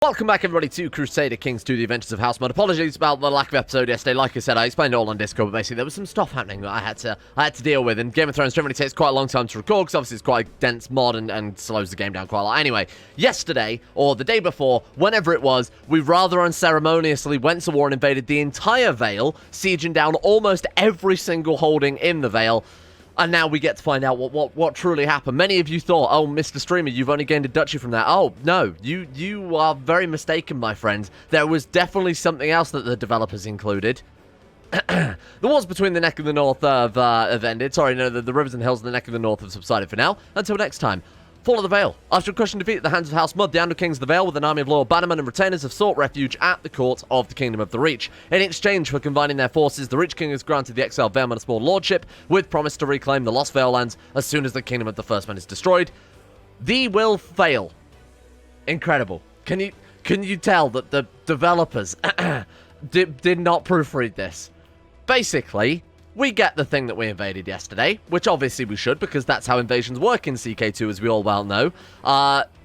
Welcome back, everybody, to Crusader Kings 2, The Adventures of House Mud. Apologies about the lack of episode yesterday. Like I said, I explained it all on Discord, but basically there was some stuff happening that I had to deal with, and Game of Thrones generally takes quite a long time to record, because obviously it's quite a dense mod and slows the game down quite a lot. Anyway, yesterday, or the day before, whenever it was, we rather unceremoniously went to war and invaded the entire Vale, sieging down almost every single holding in the Vale. And now we get to find out what truly happened. Many of you thought, oh, Mr. Streamer, you've only gained a duchy from that. Oh, no, you are very mistaken, my friends. There was definitely something else that the developers included. The wars between the neck of the north have ended. Sorry, no, the rivers and hills of the neck of the north have subsided for now. Until next time. Fall of the Vale. After a crushing defeat at the hands of House Mud, the Andal Kings of the Vale with an army of loyal bannermen and retainers have sought refuge at the court of the Kingdom of the Reach. In exchange for combining their forces, the Reach King has granted the exiled Valeman a small lordship, with promise to reclaim the lost Vale lands as soon as the Kingdom of the First Man is destroyed. Thee will fail. Incredible. Can you tell that the developers did not proofread this? Basically, we get the thing that we invaded yesterday, which obviously we should, because that's how invasions work in CK2, as we all well know.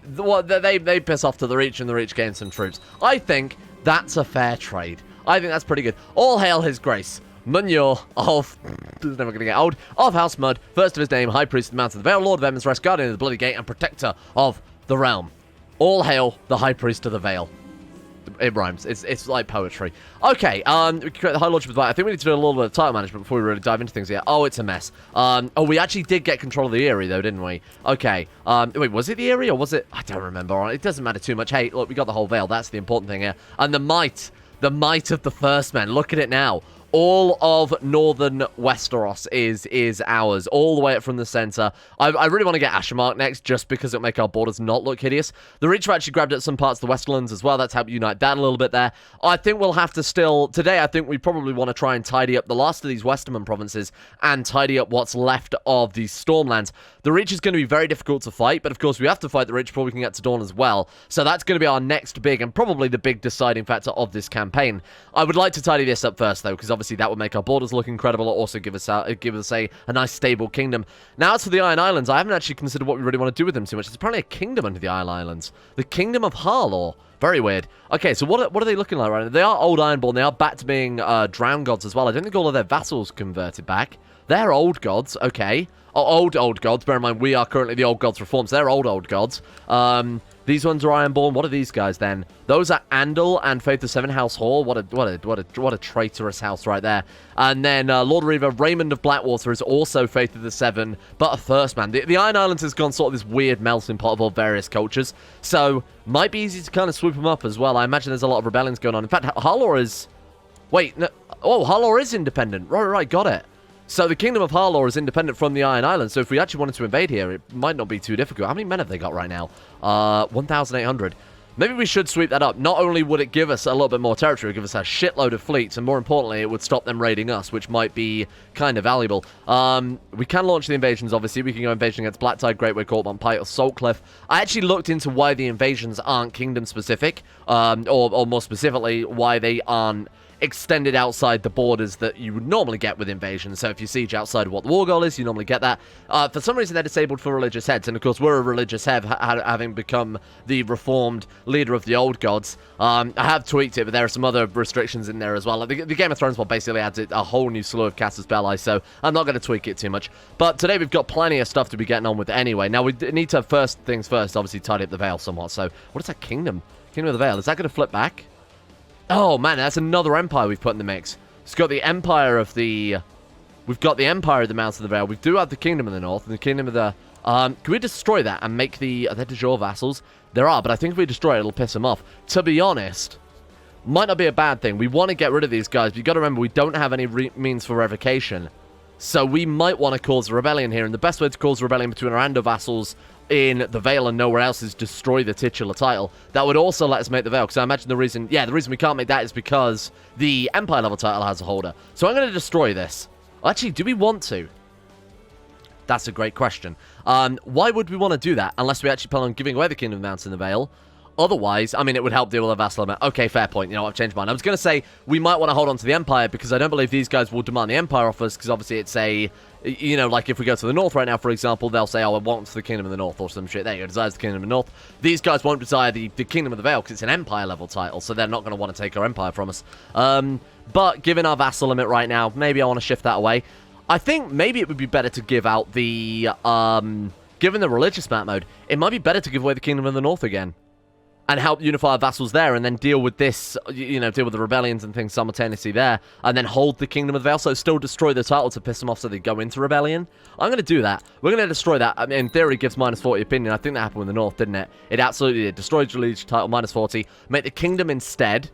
They piss off to the Reach, and the Reach gain some troops. I think that's a fair trade. I think that's pretty good. All hail his grace. Munyor of... this is never going to get old. Of House Mud, first of his name, High Priest of the Mountain of the Vale, Lord of Emond's Rest, Guardian of the Bloody Gate, and Protector of the Realm. All hail the High Priest of the Vale. It rhymes. It's like poetry. Okay, we create the High Lordship of the Vale. I think we need to do a little bit of title management before we really dive into things here. Oh, it's a mess. Oh, we actually did get control of the Eyrie, though, didn't we? Okay. Wait, was it the Eyrie, or was it... I don't remember. It doesn't matter too much. Hey, look, we got the whole Vale. That's the important thing here. And the might of the First Men. Look at it now. All of northern Westeros is ours, all the way up from the center. I really want to get Ashermark next, just because it'll make our borders not look hideous. The Reach have actually grabbed at some parts of the Westerlands as well. That's helped unite that a little bit there. I think we'll have to still... Today, I think we probably want to try and tidy up the last of these Westerman provinces and tidy up what's left of these Stormlands. The Reach is going to be very difficult to fight, but of course we have to fight the Reach before we can get to Dawn as well. So that's going to be our next big, and probably the big deciding factor of this campaign. I would like to tidy this up first, though, because obviously that would make our borders look incredible. It'll also give us a nice stable kingdom. Now, as for the Iron Islands, I haven't actually considered what we really want to do with them too much. There's apparently a kingdom under the Iron Islands. The Kingdom of Harlaw. Very weird. Okay, so what are they looking like right now? They are old Ironborn. They are back to being drown gods as well. I don't think all of their vassals converted back. They're old gods. Okay. Oh, old gods. Bear in mind, we are currently the old gods reformed, so they're old gods. These ones are Ironborn. What are these guys then? Those are Andal and Faith of Seven House Hall. What a traitorous house right there. And then Lord Reaver Raymond of Blackwater is also Faith of the Seven, but a First Man. The Iron Islands has gone sort of this weird melting pot of all various cultures, so might be easy to kind of swoop them up as well. I imagine there's a lot of rebellions going on. In fact, Harlaw is... Wait, no... Oh, Harlaw is independent. Right, got it. So the Kingdom of Harlaw is independent from the Iron Islands, so if we actually wanted to invade here, it might not be too difficult. How many men have they got right now? 1,800. Maybe we should sweep that up. Not only would it give us a little bit more territory, it would give us a shitload of fleets, and more importantly, it would stop them raiding us, which might be kind of valuable. We can launch the invasions, obviously. We can go invasion against Blacktide, Greatway, Courtmont, Pike, or Saltcliff. I actually looked into why the invasions aren't kingdom-specific, or more specifically, why they aren't extended outside the borders that you would normally get with invasions. So if you siege outside of what the war goal is, you normally get that. For some reason, they're disabled for religious heads, and of course, we're a religious head, having become the reformed leader of the old gods. I have tweaked it, but there are some other restrictions in there as well. Like the Game of Thrones one basically adds a whole new slew of Casus Belli, so I'm not going to tweak it too much. But today, we've got plenty of stuff to be getting on with anyway. Now, we need to, first things first, obviously tidy up the Vale somewhat. So, what is that kingdom? Kingdom of the Vale. Is that going to flip back? Oh, man, that's another empire we've put in the mix. It's got the empire of the... We've got the empire of the Mountain of the Vale. We do have the kingdom of the north and the kingdom of the... can we destroy that and make the... Are there de jure vassals? There are, but I think if we destroy it, it'll piss them off. To be honest, might not be a bad thing. We want to get rid of these guys, but you've got to remember, we don't have any means for revocation. So we might want to cause a rebellion here, and the best way to cause a rebellion between our Andal vassals in the Vale and nowhere else is destroy the titular title. That would also let us make the Vale, because I imagine the reason we can't make that is because the Empire level title has a holder. So I'm going to destroy this. Actually, do we want to? That's a great question. Why would we want to do that unless we actually plan on giving away the Kingdom of the Mountain of the Vale? Otherwise, I mean, it would help deal with a vassal limit. Okay, fair point. You know, I've changed mine. I was going to say we might want to hold on to the Empire because I don't believe these guys will demand the Empire off us because obviously it's a, you know, like if we go to the North right now, for example, they'll say, oh, I want the Kingdom of the North or some shit. There you go, desires the Kingdom of the North. These guys won't desire the Kingdom of the Vale because it's an Empire level title, so they're not going to want to take our Empire from us. But given our vassal limit right now, maybe I want to shift that away. I think maybe it would be better to give out the, given the religious map mode, it might be better to give away the Kingdom of the North again. And help unify our vassals there, and then deal with this, you know, deal with the rebellions and things simultaneously there, and then hold the Kingdom of the Vale, so still destroy the title to piss them off so they go into rebellion. I'm going to do that. We're going to destroy that. I mean, in theory, it gives minus 40 opinion. I think that happened with the North, didn't it? It absolutely did. Destroyed the liege title, minus 40. Make the Kingdom instead.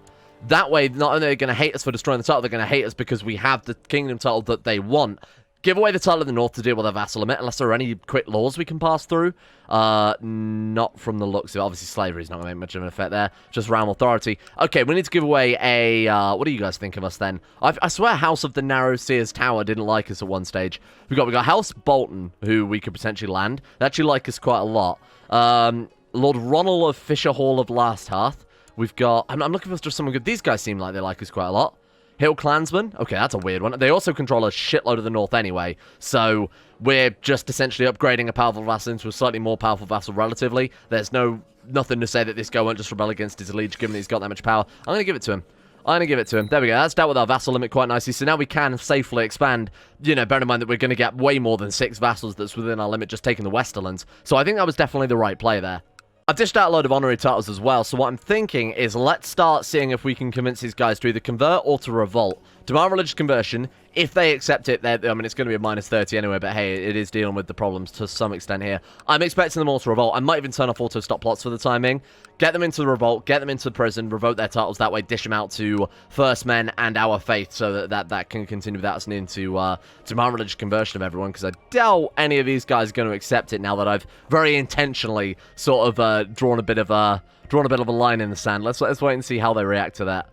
That way, not only are they going to hate us for destroying the title, they're going to hate us because we have the Kingdom title that they want. Give away the title of the North to deal with a vassal limit, unless there are any quick laws we can pass through. Not from the looks of it. Obviously, slavery is not going to make much of an effect there. Just realm authority. Okay, we need to give away a... what do you guys think of us then? I swear House of the Narrow Seers Tower didn't like us at one stage. We got House Bolton, who we could potentially land. They actually like us quite a lot. Lord Ronald of Fisher Hall of Last Hearth. We've got... I'm looking for just someone good. These guys seem like they like us quite a lot. Hill Clansman. Okay, that's a weird one. They also control a shitload of the North anyway, so we're just essentially upgrading a powerful vassal into a slightly more powerful vassal relatively. There's nothing to say that this guy won't just rebel against his liege, given that he's got that much power. I'm going to give it to him. There we go. That's dealt with our vassal limit quite nicely, so now we can safely expand. You know, bear in mind that we're going to get way more than 6 vassals that's within our limit just taking the Westerlands. So I think that was definitely the right play there. I've dished out a load of honorary titles as well, so what I'm thinking is let's start seeing if we can convince these guys to either convert or to revolt. Demand religious conversion. If they accept it, I mean, it's going to be a minus 30 anyway, but hey, it is dealing with the problems to some extent here. I'm expecting them all to revolt. I might even turn off auto-stop plots for the timing. Get them into the revolt, get them into the prison, revoke their titles. That way, dish them out to First Men and Our Faith so that can continue without us needing to demand religious conversion of everyone, because I doubt any of these guys are going to accept it now that I've very intentionally sort of drawn a bit of a line in the sand. Let's wait and see how they react to that.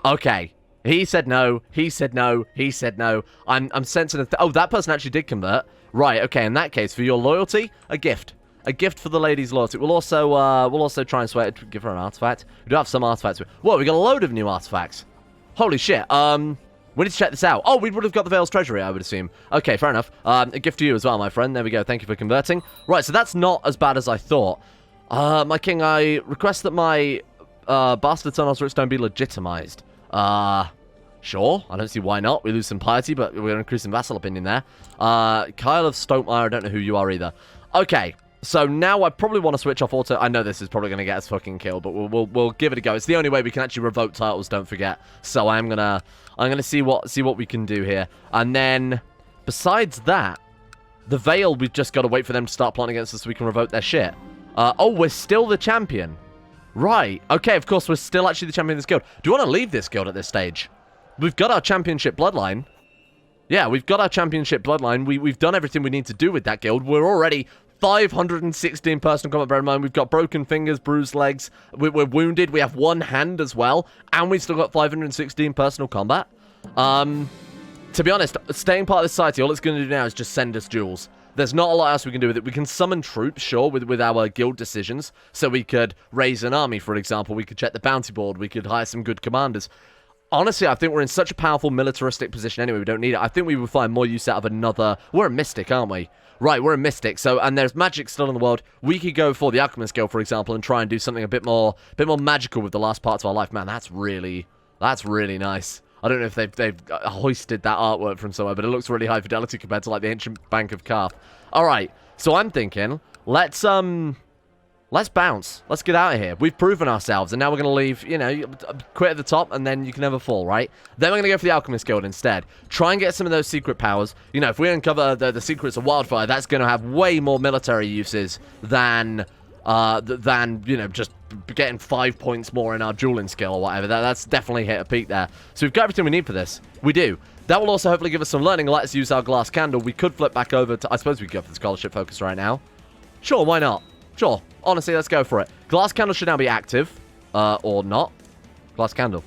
Okay. He said no, he said no, he said no. I'm sensing oh, that person actually did convert. Right, okay, in that case, for your loyalty, a gift. A gift for the lady's loyalty. We'll also try and swear to give her an artifact. We do have some artifacts. Whoa, we got a load of new artifacts. Holy shit. We need to check this out. Oh, we would have got the Vale's treasury, I would assume. Okay, fair enough. A gift to you as well, my friend. There we go. Thank you for converting. Right, so that's not as bad as I thought. My king, I request that my bastard son Osric be legitimized. Sure. I don't see why not. We lose some piety, but we're increasing vassal opinion there. Kyle of Stokemeyer, I don't know who you are either. Okay, so now I probably want to switch off auto. I know this is probably going to get us fucking killed, but we'll give it a go. It's the only way we can actually revoke titles, don't forget. So I'm gonna see what we can do here. And then, besides that, the Vale, we've just got to wait for them to start plotting against us so we can revoke their shit. Oh, we're still the champion. Right. Okay, of course, we're still actually the champion of this guild. Do you want to leave this guild at this stage? We've got our championship bloodline. Yeah, we've got our championship bloodline. We've done everything we need to do with that guild. We're already 516 personal combat. Bear in mind, we've got broken fingers, bruised legs. We're wounded. We have one hand as well. And we've still got 516 personal combat. To be honest, staying part of the society, all it's going to do now is just send us jewels. There's not a lot else we can do with it. We can summon troops, sure, with our guild decisions. So we could raise an army, for example. We could check the bounty board. We could hire some good commanders. Honestly, I think we're in such a powerful militaristic position anyway. We don't need it. I think we would find more use out of another... We're a mystic, aren't we? Right, we're a mystic. So, and there's magic still in the world. We could go for the Alchemist Guild, for example, and try and do something a bit more magical with the last parts of our life. Man, that's really nice. I don't know if they've hoisted that artwork from somewhere, but it looks really high fidelity compared to, like, the ancient Bank of Calf. All right, so I'm thinking, let's bounce. Let's get out of here. We've proven ourselves, and now we're going to leave, you know, quit at the top, and then you can never fall, right? Then we're going to go for the Alchemist Guild instead. Try and get some of those secret powers. You know, if we uncover the secrets of wildfire, that's going to have way more military uses than you know, just getting 5 points more in our dueling skill or whatever. That's definitely hit a peak there. So we've got everything we need for this. We do. That will also hopefully give us some learning. Let us use our glass candle. We could flip back over to... I suppose we could go for the scholarship focus right now. Sure, why not? Sure. Honestly, let's go for it. Glass candle should now be active. Or not. Glass candle.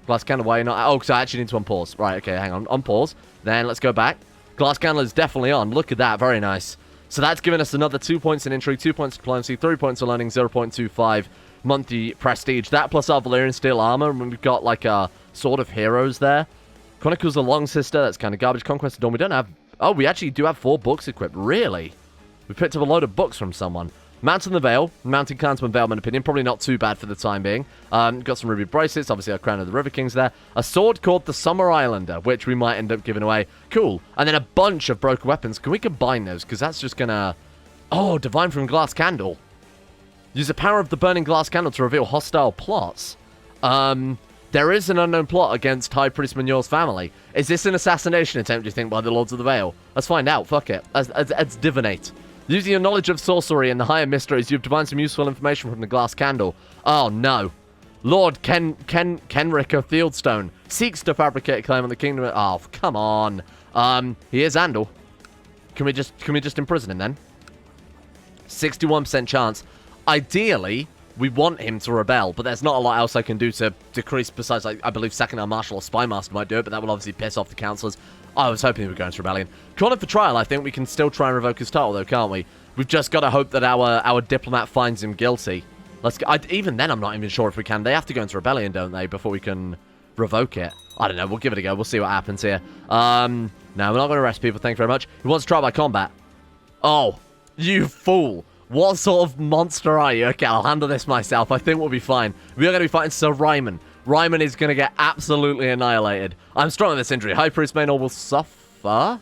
Glass candle, why are you not... Oh, because I actually need to unpause. Right, okay, hang on. Unpause. Then let's go back. Glass candle is definitely on. Look at that. Very nice. So that's given us another 2 points in intrigue, 2 points in diplomacy, 3 points in learning, 0.25 monthly prestige. That plus our Valyrian steel armor, and we've got like a Sword of Heroes there. Chronicles the Long Sister, that's kind of garbage. Conquest of Dawn, we don't have... Oh, we actually do have 4 books equipped. Really? We picked up a load of books from someone. Mountain the Vale, Mountain Clansman Valeman opinion, probably not too bad for the time being. Got some ruby bracelets, obviously our Crown of the River Kings there. A sword called the Summer Islander, which we might end up giving away. Cool. And then a bunch of broken weapons. Can we combine those? Because that's just gonna... Oh, Divine from Glass Candle. Use the power of the Burning Glass Candle to reveal hostile plots. There is an unknown plot against High Priest Manuel's family. Is this an assassination attempt, do you think, by the Lords of the Vale? Let's find out. Fuck it. Let's divinate. Using your knowledge of sorcery and the higher mysteries, you've divined some useful information from the glass candle. Oh, no. Lord Kenrick of Fieldstone seeks to fabricate a claim on the kingdom. Oh, come on. He is Andal. Can we just imprison him then? 61% chance. Ideally, we want him to rebel, but there's not a lot else I can do to decrease, besides, like, I believe second our marshal or spy master might do it, but that will obviously piss off the councillors. I was hoping he would go into rebellion. Call him for trial. I think we can still try and revoke his title, though, can't we? We've just got to hope that our diplomat finds him guilty. Even then, I'm not even sure if we can. They have to go into rebellion, don't they, before we can revoke it? I don't know. We'll give it a go. We'll see what happens here. No, we're not going to arrest people. Thank you very much. He wants trial by combat. Oh, you fool. What sort of monster are you? Okay, I'll handle this myself. I think we'll be fine. We are going to be fighting Sir Ryman. Ryman is going to get absolutely annihilated. I'm strong on this injury. High Priest Maynor will suffer.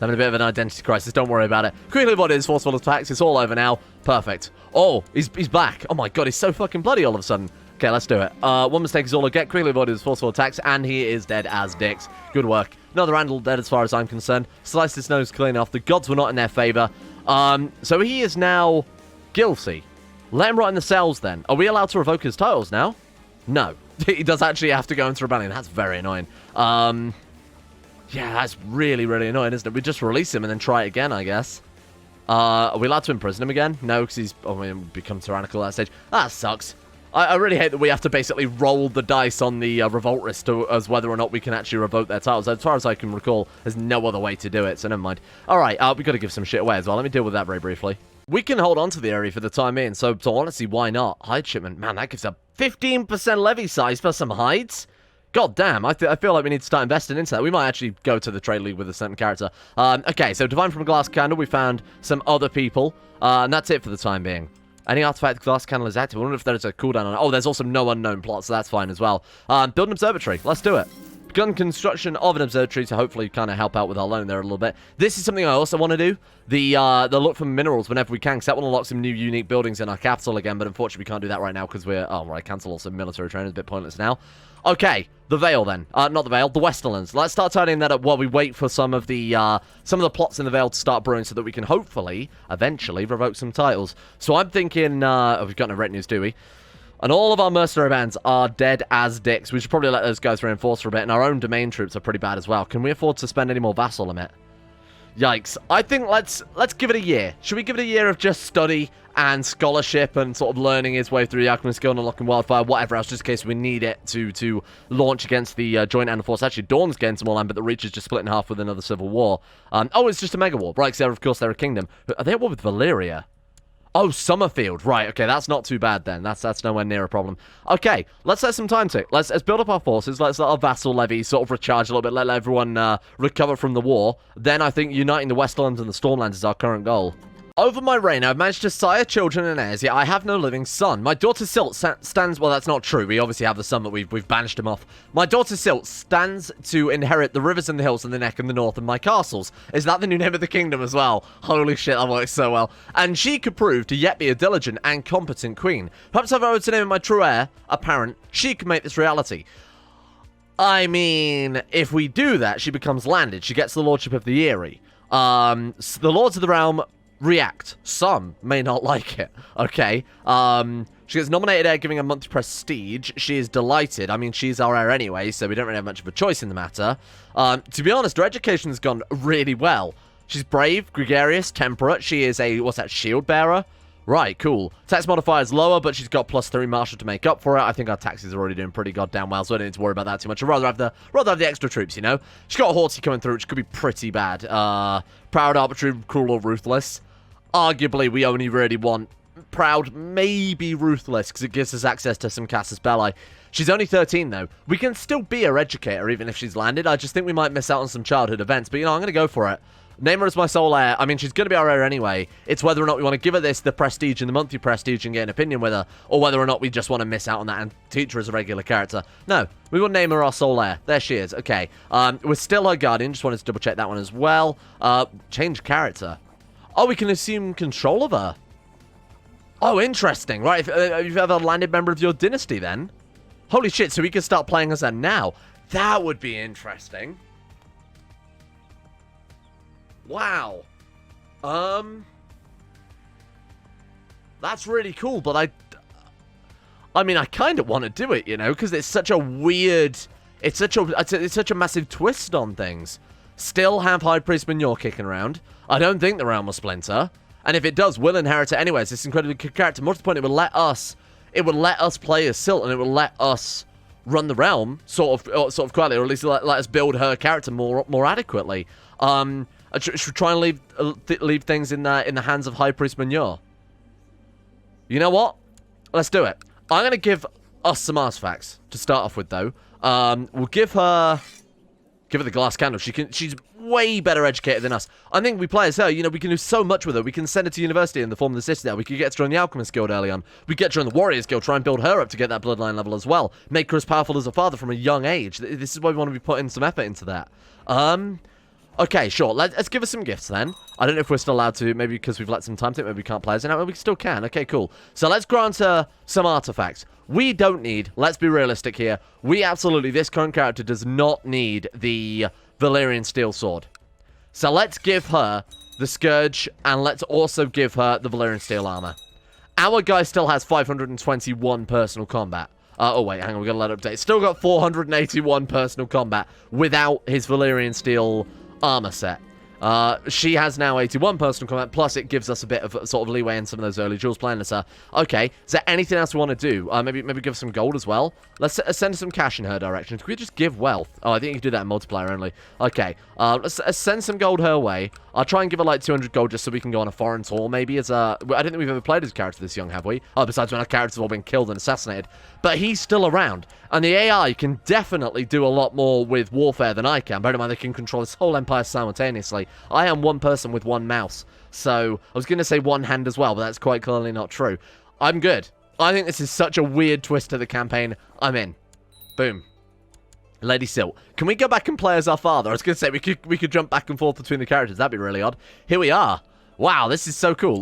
Having a bit of an identity crisis. Don't worry about it. Quickly avoid his forceful attacks. It's all over now. Perfect. Oh, he's back. Oh my god, he's so fucking bloody all of a sudden. Okay, let's do it. One mistake is all I get. Quickly avoid his forceful attacks, and he is dead as dicks. Good work. Another Andal dead as far as I'm concerned. Slice his nose clean off. The gods were not in their favor. So he is now guilty. Let him rot in the cells then. Are we allowed to revoke his titles now? No. He does actually have to go into rebellion. That's very annoying. Yeah, that's really, really annoying, isn't it? We just release him and then try it again, I guess. Are we allowed to imprison him again? No, because he's become tyrannical at that stage. That sucks. I really hate that we have to basically roll the dice on the revolt risk as whether or not we can actually revoke their titles. As far as I can recall, there's no other way to do it, so never mind. Alright, we've got to give some shit away as well. Let me deal with that very briefly. We can hold on to the area for the time being, so honestly, why not? Hide shipment. Man, that gives a 15% levy size for some hides. God damn, I feel like we need to start investing into that. We might actually go to the trade league with a certain character. Okay, so Divine from a Glass Candle, we found some other people, and that's it for the time being. Any artifact glass candle is active. I wonder if there's a cooldown on it. Oh, there's also no unknown plot, so that's fine as well. Build an observatory. Let's do it. Begun construction of an observatory to hopefully kind of help out with our loan there a little bit. This is something I also want to do. The look for minerals whenever we can, because that will unlock some new unique buildings in our capital again, but unfortunately we can't do that right now because we're... Oh, right, cancel also military training. It's a bit pointless now. Okay, the Vale then. Not the Vale, the Westerlands. Let's start tidying that up while we wait for some of the plots in the Vale to start brewing so that we can hopefully, eventually, revoke some titles. So I'm thinking, oh, we've got no retinues, do we? And all of our mercenary bands are dead as dicks. We should probably let those guys reinforce for a bit, and our own domain troops are pretty bad as well. Can we afford to spend any more vassal limit? Yikes. I think let's give it a year. Should we give it a year of just study and scholarship and sort of learning his way through the Alchemist Guild and unlocking Wildfire, whatever else, just in case we need it to launch against the joint Andal force. Actually, Dawn's getting some more land, but the Reach is just split in half with another civil war. Oh, it's just a mega war. Right, because of course they're a kingdom. Are they at war with Valyria? Oh, Summerfield. Right, okay, that's not too bad then. That's nowhere near a problem. Okay, let's let some time tick. Let's build up our forces. Let's let our vassal levy sort of recharge a little bit. Let everyone recover from the war. Then I think uniting the Westlands and the Stormlands is our current goal. Over my reign, I've managed to sire children and heirs, yet I have no living son. My daughter Silt stands... Well, that's not true. We obviously have the son, but we've banished him off. My daughter Silt stands to inherit the rivers and the hills and the neck and the north and my castles. Is that the new name of the kingdom as well? Holy shit, that works so well. And she could prove to yet be a diligent and competent queen. Perhaps if I were to name my true heir, apparent, she could make this reality. I mean, if we do that, she becomes landed. She gets the lordship of the Eyrie. The Lords of the Realm... react. Some may not like it. Okay. She gets nominated heir, giving a monthly prestige. She is delighted. I mean, she's our heir anyway, so we don't really have much of a choice in the matter. To be honest, her education has gone really well. She's brave, gregarious, temperate. She is a, what's that, shield bearer? Right, cool. Tax modifier is lower, but she's got +3 martial to make up for it. I think our taxes are already doing pretty goddamn well, so I don't need to worry about that too much. I'd rather have the extra troops, you know? She's got a haughty coming through, which could be pretty bad. Proud, arbitrary, cruel, or ruthless. Arguably, we only really want proud, maybe ruthless, because it gives us access to some casus belli. She's only 13, though. We can still be her educator, even if she's landed. I just think we might miss out on some childhood events. But, you know, I'm going to go for it. Name her as my sole heir. I mean, she's going to be our heir anyway. It's whether or not we want to give her the prestige and the monthly prestige and get an opinion with her, or whether or not we just want to miss out on that and teach her as a regular character. No, we will name her our sole heir. There she is. Okay. We're still her guardian. Just wanted to double-check that one as well. Change character. Oh, we can assume control of her. Oh, interesting. Right, if you've ever landed member of your dynasty, then. Holy shit, so we can start playing as her now. That would be interesting. Wow. That's really cool, but I mean, I kind of want to do it, you know, because it's such a weird, it's such a massive twist on things. Still have High Priest Manure kicking around. I don't think the realm will splinter, and if it does, we'll inherit it anyways. This incredibly good character. More to the point, it would let us play as Silt, and it will let us run the realm sort of quietly, or at least let us build her character more adequately. Should we try and leave things in the hands of High Priest Manure? You know what? Let's do it. I'm gonna give us some artifacts to start off with, though. We'll give her the glass candle. She's way better educated than us. I think we play as her. You know, we can do so much with her. We can send her to university in the form of the Citadel. We could get her to join the Alchemist Guild early on. We get her in the Warriors Guild, try and build her up to get that bloodline level as well. Make her as powerful as her father from a young age. This is why we want to be putting some effort into that. Okay, sure. Let's give her some gifts then. I don't know if we're still allowed to. Maybe because we've let some time to it. Maybe we can't play as it. We still can. Okay, cool. So let's grant her some artifacts. We don't need, let's be realistic here, this current character does not need the Valyrian Steel Sword. So let's give her the Scourge, and let's also give her the Valyrian Steel Armor. Our guy still has 521 personal combat. Oh, wait, hang on, we got to let it update. Still got 481 personal combat without his Valyrian Steel Armor set. She has now 81 personal combat, plus it gives us a bit of sort of leeway in some of those early duels playing as her. Okay, is there anything else we want to do? Maybe give some gold as well. Let's send some cash in her direction. Can we just give wealth? Oh, I think you can do that in multiplier only. Okay, let's send some gold her way. I'll try and give her like 200 gold just so we can go on a foreign tour, maybe as a... I don't think we've ever played as a character this young, have we? Oh, besides when our characters have all been killed and assassinated. But he's still around. And the AI can definitely do a lot more with warfare than I can. Bear in mind, they can control this whole empire simultaneously. I am one person with one mouse. So, I was going to say one hand as well, but that's quite clearly not true. I'm good. I think this is such a weird twist to the campaign. I'm in. Boom. Lady Silt. Can we go back and play as our father? I was going to say, we could jump back and forth between the characters. That'd be really odd. Here we are. Wow, this is so cool.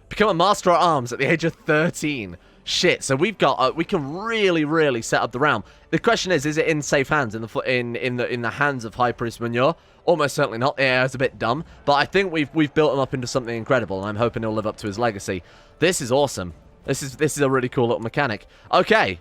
Become a Master at Arms at the age of 13. Shit, so we've got we can really set up the realm. The question is it in safe hands in the hands of High Priest Manure? Almost certainly not. Yeah, it's a bit dumb, but I think we've built him up into something incredible, and I'm hoping he'll live up to his legacy. This is awesome. This is a really cool little mechanic. Okay,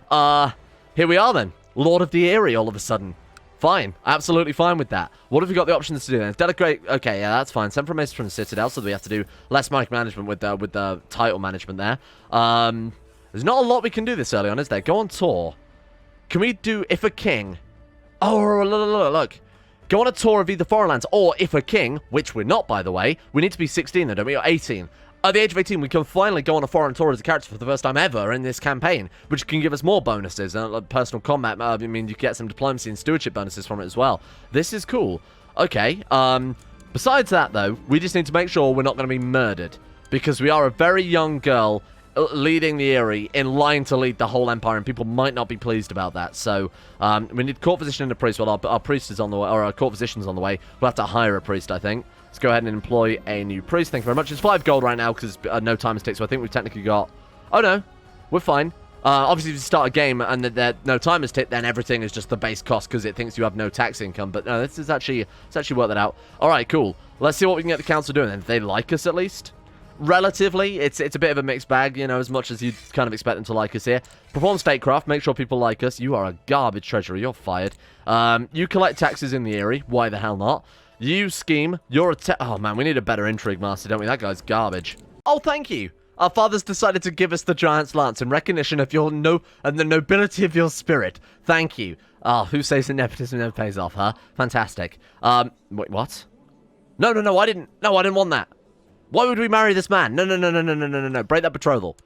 here we are then. Lord of the Eyrie all of a sudden. Fine. Absolutely fine with that. What have we got the options to do then? Delegate. Okay, yeah, that's fine. Send from from the Citadel, so that we have to do less micromanagement with the title management there. There's not a lot we can do this early on, is there? Go on tour. Can we do if a king? Oh, look. Go on a tour of either foreign lands, or if a king, which we're not, by the way. We need to be 16 then, don't we? Or 18. At the age of 18, we can finally go on a foreign tour as a character for the first time ever in this campaign, which can give us more bonuses. Like personal combat, I mean, you get some diplomacy and stewardship bonuses from it as well. This is cool. Okay, besides that, though, we just need to make sure we're not going to be murdered, because we are a very young girl leading the Eyrie, in line to lead the whole empire, and people might not be pleased about that. So, we need court physician and a priest. Well, our priest is on the way, or our court physician's on the way. We'll have to hire a priest, I think. Let's go ahead and employ a new priest. Thank you very much. It's 5 gold right now because no time is ticked, so I think we've technically got... Oh, no. We're fine. Obviously, if you start a game and no time is ticked, then everything is just the base cost because it thinks you have no tax income. But no, this is actually... Let's actually work that out. All right, cool. Let's see what we can get the council doing then. If they like us, at least. Relatively, it's a bit of a mixed bag, you know, as much as you'd kind of expect them to like us here. Perform statecraft, make sure people like us. You are a garbage treasurer, you're fired. You collect taxes in the Eyrie, why the hell not? You scheme, you're a oh man, we need a better intrigue master, don't we? That guy's garbage. Oh, thank you. Our father's decided to give us the Giant's Lance in recognition of your and the nobility of your spirit. Thank you. Oh, who says that nepotism never pays off, huh? Fantastic. Wait, what? No, I didn't want that. Why would we marry this man? No, no, no, no, no, no, no, no, no. Break that betrothal.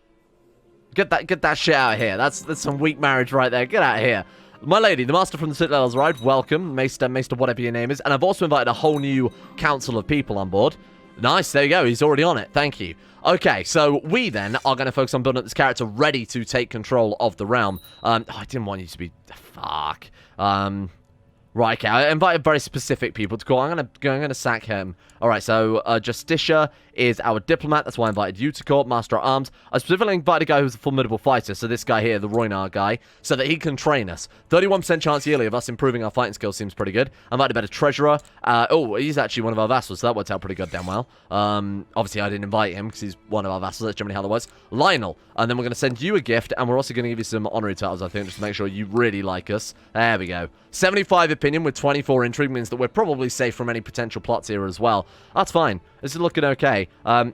Get that shit out of here. That's some weak marriage right there. Get out of here. My lady, the master from the Citadel has arrived. Welcome, Maester, whatever your name is. And I've also invited a whole new council of people on board. Nice, there you go. He's already on it. Thank you. Okay, so we then are going to focus on building up this character ready to take control of the realm. I didn't want you to be... Fuck. Right, okay, I invited very specific people to call. I'm gonna sack him. Alright, so Justicia is our diplomat. That's why I invited you to court, Master at Arms. I specifically invited a guy who's a formidable fighter, so this guy here, the Roynar guy, so that he can train us. 31% chance yearly of us improving our fighting skills seems pretty good. I invited a better treasurer. Oh, he's actually one of our vassals, so that worked out pretty good damn well. Obviously, I didn't invite him because he's one of our vassals. That's generally how that works. Lionel. And then we're going to send you a gift, and we're also going to give you some honorary titles, I think, just to make sure you really like us. There we go. 75 opinion with 24 intrigue means that we're probably safe from any potential plots here as well. That's fine. This is looking okay.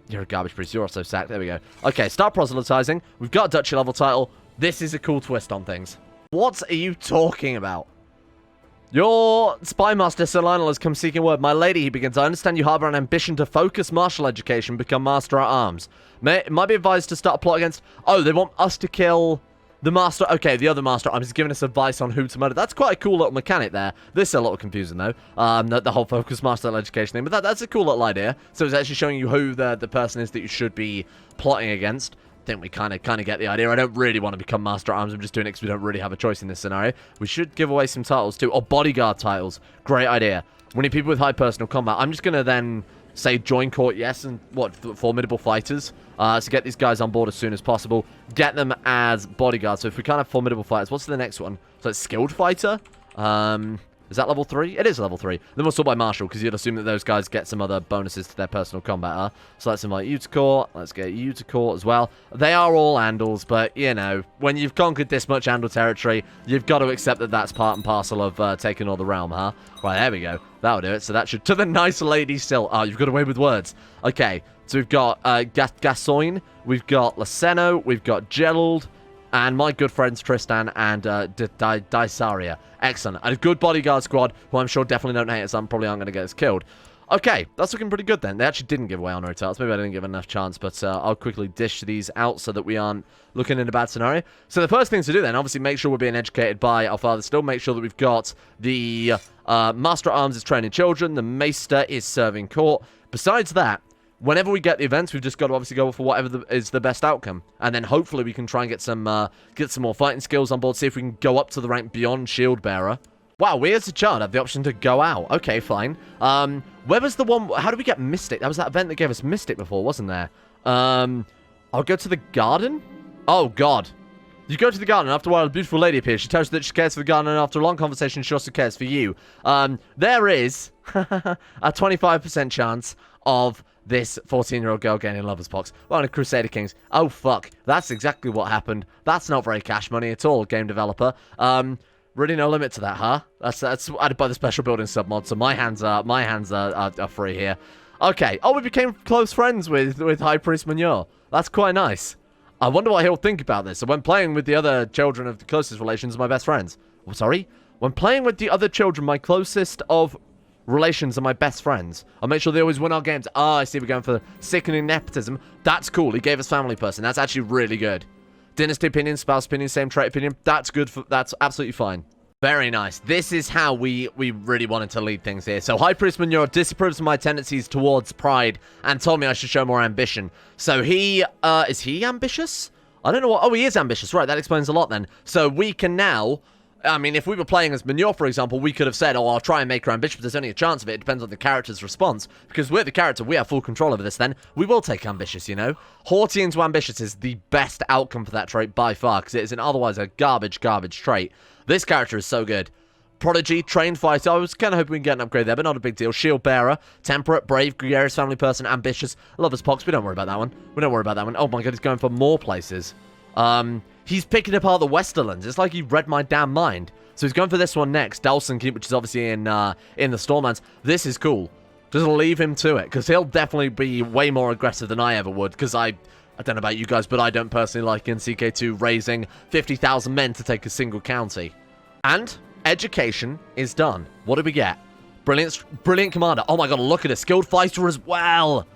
You're a garbage priest. You're also sacked. There we go. Okay, start proselytizing. We've got a duchy level title. This is a cool twist on things. What are you talking about? Your spy master, Sir Lionel, has come seeking word. My lady, he begins, I understand you harbor an ambition to focus martial education, become master at arms. It might be advised to start a plot against... Oh, they want us to kill... The master, okay, the other master at arms is giving us advice on who to murder. That's quite a cool little mechanic there. This is a little confusing, though. The whole focus martial education thing. But that's a cool little idea. So it's actually showing you who the person is that you should be plotting against. I think we kind of get the idea. I don't really want to become master at arms. I'm just doing it because we don't really have a choice in this scenario. We should give away some titles, too. Or bodyguard titles. Great idea. We need people with high personal combat. I'm just going to then... say join court, yes, and what, formidable fighters, to get these guys on board as soon as possible, get them as bodyguards. So if we can't have formidable fighters, what's the next one? So it's skilled fighter, is that level 3? It is level 3. Then we'll sort by martial, because you'd assume that those guys get some other bonuses to their personal combat, huh? So let's invite you to court, let's get you to court as well. They are all Andals, but, you know, when you've conquered this much Andal territory, you've got to accept that that's part and parcel of taking all the realm, huh? Right, there we go. That'll do it. So that should... To the nice lady Silt. Oh, you've got away with words. Okay, so we've got Gasoin, we've got Laceno, we've got Gerald, and my good friends Tristan and Dysaria. Excellent. And a good bodyguard squad, who I'm sure definitely don't hate us. I'm probably aren't going to get us killed. Okay, that's looking pretty good then. They actually didn't give away honorary titles. Maybe I didn't give enough chance, but I'll quickly dish these out so that we aren't looking in a bad scenario. So the first thing to do then, obviously make sure we're being educated by our father still. Make sure that we've got the Master at Arms is training children. The Maester is serving court. Besides that, whenever we get the events, we've just got to obviously go for whatever is the best outcome. And then hopefully we can try and get some more fighting skills on board, see if we can go up to the rank beyond Shield Bearer. Wow, we as a child have the option to go out. Okay, fine. Where was the one... How did we get Mystic? That was that event that gave us Mystic before, wasn't there? I'll go to the garden? Oh, God. You go to the garden, and after a while, a beautiful lady appears. She tells you that she cares for the garden, and after a long conversation, she also cares for you. There is a 25% chance of this 14-year-old girl getting Lover's Pox. One of Crusader Kings. Oh, fuck. That's exactly what happened. That's not very cash money at all, game developer. Really no limit to that, huh? That's added by the special building submod, so my hands are free here. Okay. Oh, we became close friends with High Priest Manure. That's quite nice. I wonder what he'll think about this. So when playing with the other children of the closest relations, my best friends. Oh, sorry? When playing with the other children, my closest of relations are my best friends. I'll make sure they always win our games. Ah, I see we're going for sickening nepotism. That's cool. He gave us family person. That's actually really good. Dynasty opinion, spouse opinion, same trait opinion. That's good. That's absolutely fine. Very nice. This is how we really wanted to lead things here. So High Priest Manure disapproves of my tendencies towards pride and told me I should show more ambition. So he, is he ambitious? I don't know what... Oh, he is ambitious. Right, that explains a lot then. So we can now... I mean, if we were playing as Manure, for example, we could have said, oh, I'll try and make her ambitious, but there's only a chance of it. It depends on the character's response. Because we're the character, we have full control over this then. We will take ambitious, you know? Haughty into ambitious is the best outcome for that trait by far, because it is otherwise a garbage trait. This character is so good. Prodigy, trained fighter. I was kind of hoping we can get an upgrade there, but not a big deal. Shield bearer, temperate, brave, gregarious, family person, ambitious. Lover's Pox. We don't worry about that one. We don't worry about that one. Oh my god, he's going for more places. He's picking apart the Westerlands. It's like he read my damn mind. So he's going for this one next. Dalson Keep, which is obviously in the Stormlands. This is cool. Just leave him to it, because he'll definitely be way more aggressive than I ever would, because I don't know about you guys, but I don't personally like in CK2 raising 50,000 men to take a single county. And education is done. What do we get? Brilliant commander. Oh my god, look at it. Skilled fighter as well.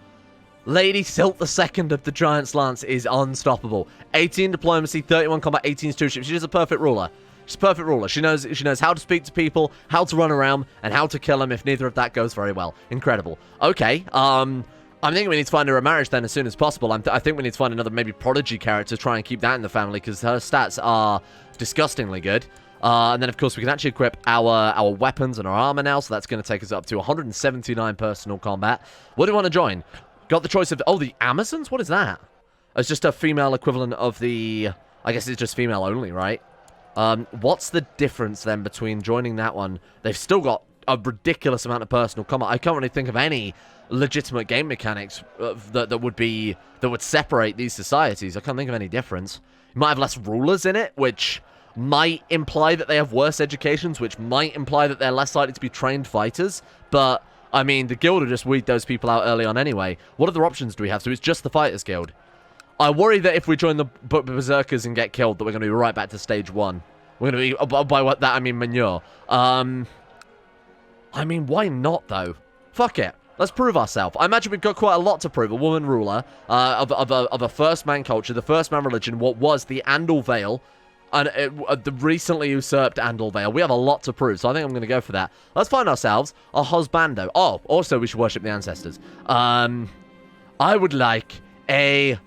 Lady Silt II of the Giant's Lance is unstoppable. 18 diplomacy, 31 combat, 18 stewardship. She's a perfect ruler. She's a perfect ruler. She knows how to speak to people, how to run around, and how to kill them if neither of that goes very well. Incredible. Okay, I'm thinking we need to find her a marriage then as soon as possible. I think we need to find another maybe prodigy character to try and keep that in the family because her stats are disgustingly good. And then, of course, we can actually equip our weapons and our armor now, so that's going to take us up to 179 personal combat. What do you want to join? Got the choice of... Oh, the Amazons? What is that? It's just a female equivalent of the... I guess it's just female only, right? What's the difference, then, between joining that one? They've still got a ridiculous amount of personal combat. I can't really think of any legitimate game mechanics that would separate these societies. I can't think of any difference. You might have less rulers in it, which might imply that they have worse educations, which might imply that they're less likely to be trained fighters, but... I mean, the guild will just weed those people out early on anyway. What other options do we have? So it's just the Fighters Guild. I worry that if we join the Berserkers and get killed, that we're going to be right back to stage 1. We're going to be, by what that I mean manure. I mean, why not, though? Fuck it. Let's prove ourselves. I imagine we've got quite a lot to prove. A woman ruler of a first-man culture, the first-man religion, what was the Andal Vale, and the recently usurped Andal Vale. We have a lot to prove, so I think I'm going to go for that. Let's find ourselves a husbando. Oh, also we should worship the ancestors. I would like a...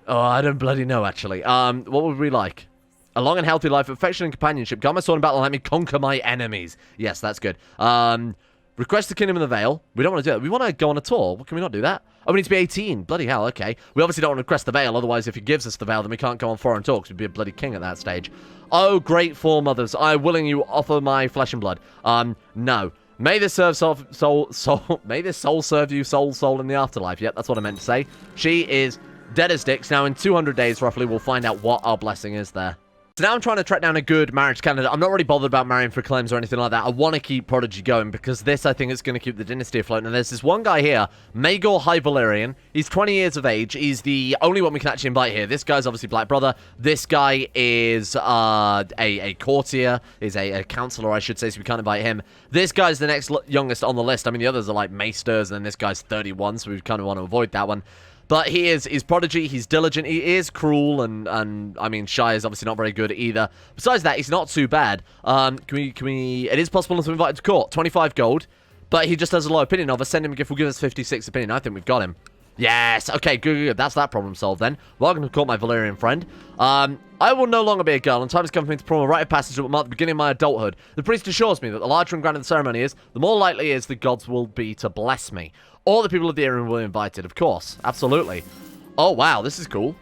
Oh, I don't bloody know, actually. What would we like? A long and healthy life, affection and companionship. Guard my sword in battle and let me conquer my enemies. Yes, that's good. Request the Kingdom of the Vale. We don't want to do that. We want to go on a tour. Can we not do that? Oh, we need to be 18. Bloody hell, okay. We obviously don't want to request the Vale, otherwise if he gives us the Vale, then we can't go on foreign talks. We'd be a bloody king at that stage. Oh, great foremothers, I willing you offer my flesh and blood. No. May this serve may this soul serve you soul in the afterlife. Yep, that's what I meant to say. She is dead as dicks. Now, in 200 days, roughly, we'll find out what our blessing is there. So now I'm trying to track down a good marriage candidate. I'm not really bothered about marrying for claims or anything like that. I want to keep Prodigy going because this, I think, is going to keep the dynasty afloat. And there's this one guy here, Maegor High Valyrian. He's 20 years of age. He's the only one we can actually invite here. This guy's obviously Black Brother. This guy is a courtier, is a counselor, I should say, so we can't invite him. This guy's the next youngest on the list. I mean, the others are like maesters, and then this guy's 31, so we kind of want to avoid that one. But he's Prodigy, he's diligent, he is cruel, and I mean, shy is obviously not very good either. Besides that, he's not too bad. Can we, it is possible to invite him to court, 25 gold, but he just has a low opinion of us. Send him a gift, will give us 56 opinion. I think we've got him. Yes, okay, good. That's that problem solved then. Welcome to court, my Valyrian friend. I will no longer be a girl, and time has come for me to perform a rite of passage that will mark the beginning of my adulthood. The priest assures me that the larger and grander the ceremony is, the more likely it is the gods will be to bless me. All the people of the area will be invited, of course. Absolutely. Oh, wow, this is cool.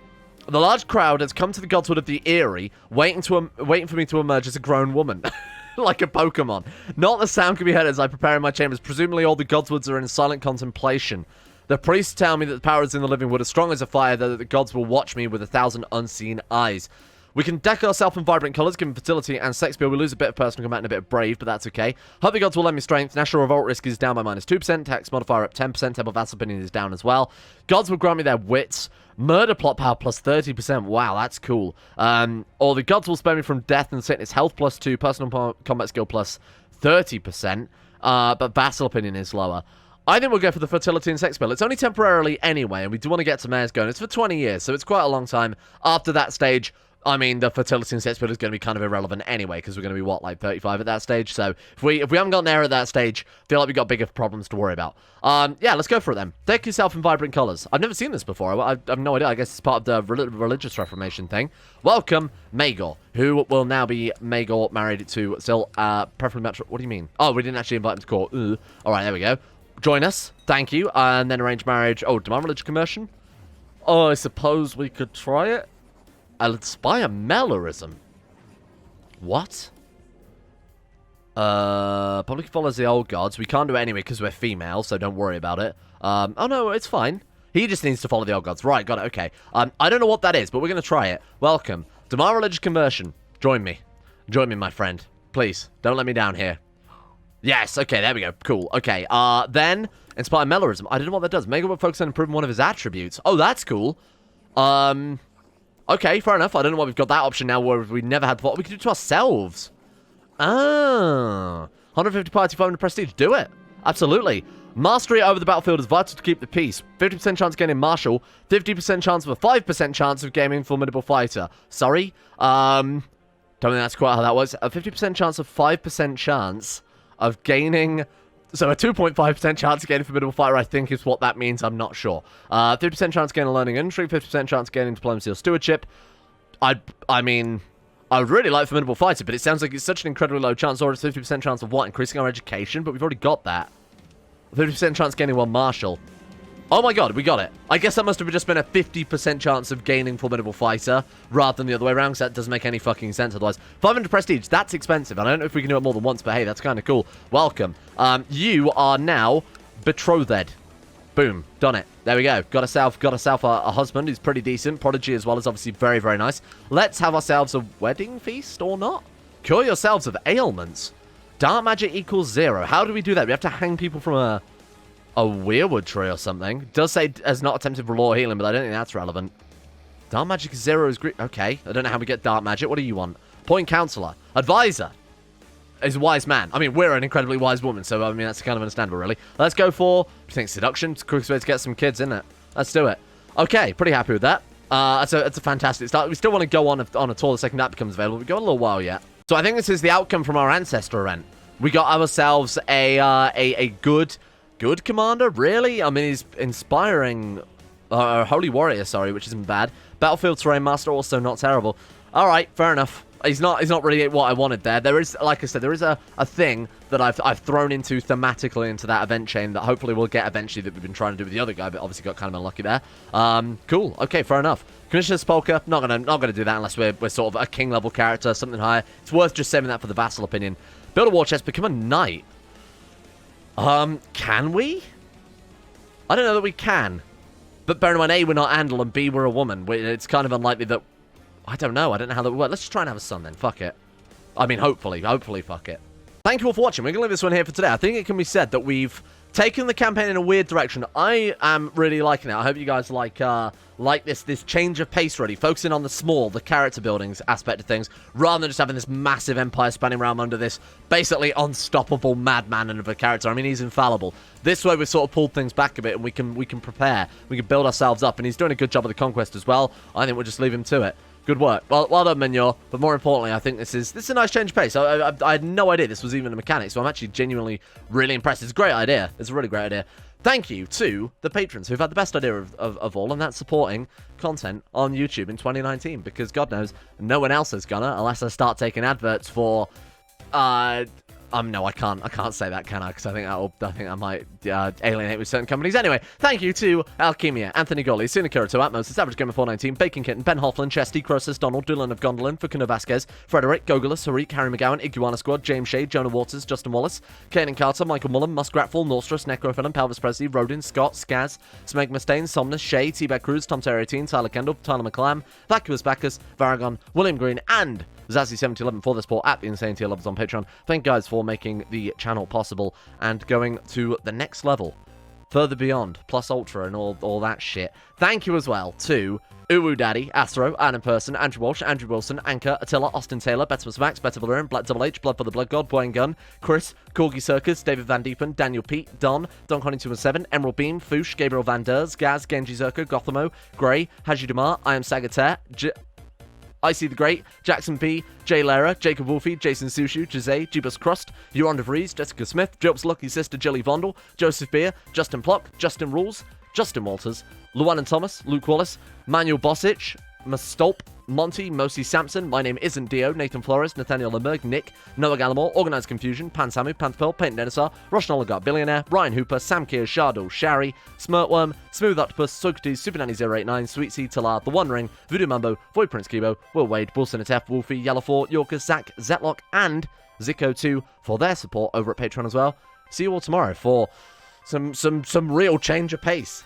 The large crowd has come to the godswood of the Eyrie, waiting for me to emerge as a grown woman. Like a Pokemon. Not the sound can be heard as I prepare in my chambers. Presumably all the godswoods are in silent contemplation. The priests tell me that the power is in the living wood, as strong as a fire, that the gods will watch me with 1,000 unseen eyes. We can deck ourselves in vibrant colours, given fertility and sex appeal. We lose a bit of personal combat and a bit of brave, but that's okay. Hope the gods will lend me strength. National revolt risk is down by -2%. Tax modifier up 10%. Temple Vassal opinion is down as well. Gods will grant me their wits. Murder plot power plus 30%. Wow, that's cool. Or the gods will spare me from death and sickness. Health plus 2. Personal combat skill plus 30%. But Vassal opinion is lower. I think we'll go for the fertility and sex appeal. It's only temporarily anyway, and we do want to get some heirs going. It's for 20 years, so it's quite a long time. After that stage, I mean, the fertility and sex appeal is going to be kind of irrelevant anyway, because we're going to be, what, like 35 at that stage? So if we haven't got an heir at that stage, I feel like we've got bigger problems to worry about. Yeah, let's go for it then. Deck yourself in vibrant colours. I've never seen this before. I have no idea. I guess it's part of the religious reformation thing. Welcome, Maegor, who will now be Maegor married to Silt, preferably match. What do you mean? Oh, we didn't actually invite him to court. All right, there we go. Join us. Thank you. And then arrange marriage. Oh, demand religious conversion? Oh, I suppose we could try it. I'll inspire Melorism. What? Public follows the old gods. We can't do it anyway because we're female, so don't worry about it. Oh no, it's fine. He just needs to follow the old gods. Right, got it, okay. I don't know what that is, but we're going to try it. Welcome. Demand religious conversion. Join me. Join me, my friend. Please, don't let me down here. Yes, okay, there we go. Cool. Okay, then inspire Melorism. I don't know what that does. Maegor will focus on improving one of his attributes. Oh, that's cool. Okay, fair enough. I don't know why we've got that option now where we never had before. We could do it to ourselves. Ah. 150 party, 500 prestige. Do it. Absolutely. Mastery over the battlefield is vital to keep the peace. 50% chance of gaining martial. 50% chance of a 5% chance of gaining formidable fighter. Sorry? Don't think that's quite how that was. A 50% chance of 5% chance of gaining... So a 2.5% chance of gaining formidable fighter, I think, is what that means. I'm not sure. 50% chance of gaining learning intrigue. 50% chance of gaining diplomacy or stewardship. I mean... I would really like formidable fighter, but it sounds like it's such an incredibly low chance. Or it's 50% chance of what? Increasing our education? But we've already got that. 50% chance of gaining one martial. Oh my god, we got it. I guess that must have just been a 50% chance of gaining formidable fighter rather than the other way around, because that doesn't make any fucking sense otherwise. 500 prestige, that's expensive. I don't know if we can do it more than once, but hey, that's kind of cool. Welcome. You are now betrothed. Boom, done it. There we go. Got ourselves a husband who's pretty decent. Prodigy as well is obviously very, very nice. Let's have ourselves a wedding feast or not. Cure yourselves of ailments. Dark magic equals 0. How do we do that? We have to hang people from a weirwood tree or something. It does say as not attempted for law healing, but I don't think that's relevant. Dark magic 0 is great. Okay, I don't know how we get dark magic. What do you want? Point counselor. Advisor is a wise man. I mean, we're an incredibly wise woman, so I mean, that's kind of understandable, really. Let's go for, I think, seduction. It's the quickest way to get some kids, isn't it? Let's do it. Okay, pretty happy with that. It's a fantastic start. We still want to go on a tour the second that becomes available. We've got a little while yet. So I think this is the outcome from our ancestor event. We got ourselves a good commander, really? I mean, he's inspiring... holy warrior, sorry, which isn't bad. Battlefield terrain master, also not terrible. All right, fair enough. He's not really what I wanted there. There is, like I said, there is a thing that I've thrown into thematically into that event chain that hopefully we'll get eventually that we've been trying to do with the other guy, but obviously got kind of unlucky there. Cool. Okay, fair enough. Commissioner's Polka, not gonna do that unless we're sort of a king level character, something higher. It's worth just saving that for the Vassal opinion. Build a war chest, become a knight. Can we? I don't know that we can. But bear in mind, A, we're not Andal, and B, we're a woman. It's kind of unlikely that... I don't know how that would work. Let's just try and have a son then. Fuck it. I mean, hopefully, fuck it. Thank you all for watching. We're going to leave this one here for today. I think it can be said that we've taken the campaign in a weird direction. I am really liking it. I hope you guys like this change of pace really, focusing on the character buildings aspect of things, rather than just having this massive empire spanning around under this basically unstoppable madman of a character. I mean, he's infallible. This way we've sort of pulled things back a bit, and we can prepare. We can build ourselves up, and he's doing a good job of the conquest as well. I think we'll just leave him to it. Good work. Well done, Manure. But more importantly, I think this is a nice change of pace. I had no idea this was even a mechanic, so I'm actually genuinely really impressed. It's a great idea. It's a really great idea. Thank you to the patrons who've had the best idea of all, and that's supporting content on YouTube in 2019, because God knows no one else is gonna, unless I start taking adverts for no, I can't say that, can I? Because I think I might alienate with certain companies. Anyway, thank you to Alchemia, Anthony Golli, Sunakura Atmos, The Savage Gamer 419, Bacon Kitten, Ben Hofflin, Chesty, Croesus, Donald, Dylan of Gondolin, Fukuno Vasquez, Frederick, Gogolus, Harik, Harry McGowan, Iguana Squad, James Shade, Jonah Waters, Justin Wallace, Kanan Carter, Michael Mullen, Muskratful, Norstress, Necrophilim, Pelvis Presley, Rodin, Scott, Skaz, Smeg Mustaine, Somnus, Shay, T-Bag Cruz, Tom Terry 18, Tyler Kendall, Tyler McClam, Vacuous Bacchus, Varagon, William Green, and Zazzy7011 for the support at the Insane Tier Levels on Patreon. Thank you guys for making the channel possible and going to the next level, further beyond, plus ultra and all that shit. Thank you as well to Uwu Daddy, Astro, Anna Person, Andrew Walsh, Andrew Wilson, Anchor, Attila, Austin Taylor, Betsamus Max, Better Valerian, Black Double H, Blood for the Blood God, Boy and Gun, Chris, Corgi Circus, David Van Diepen, Daniel Pete, Don Connie 217, Emerald Beam, Foosh, Gabriel Van Ders, Gaz, Genji Zerko, Gothamo, Grey, Haji Damar, I Am Sagater, Icy the Great, Jackson P, Jay Lara, Jacob Wolfie, Jason Sushu, Jose, Jebus Crust, Euron de Vries, Jessica Smith, Job's Lucky Sister, Jilly Vondel, Joseph Beer, Justin Plock, Justin Rules, Justin Walters, Llewellyn Thomas, Luke Wallace, Manuel Bosic, Mastolp, Monty, Mosi Sampson, My Name Isn't Dio, Nathan Flores, Nathaniel Lemberg, Nick, Noah Gallimore, Organised Confusion, Pan Samu, Pantherpearl, Paint Denisar, Russian Oligarch Billionaire, Ryan Hooper, Sam Keir, Shardul, Shari, Smirtworm, Smooth Octopus, Socrates, Super Nanny 089, Sweet Sea, Talar, The One Ring, Voodoo Mambo, Void Prince Kibo, Will Wade, Wilson F, Wolfie, Yellowfort, Yorker, Zach, Zetlock, and CK2 for their support over at Patreon as well. See you all tomorrow for some real change of pace.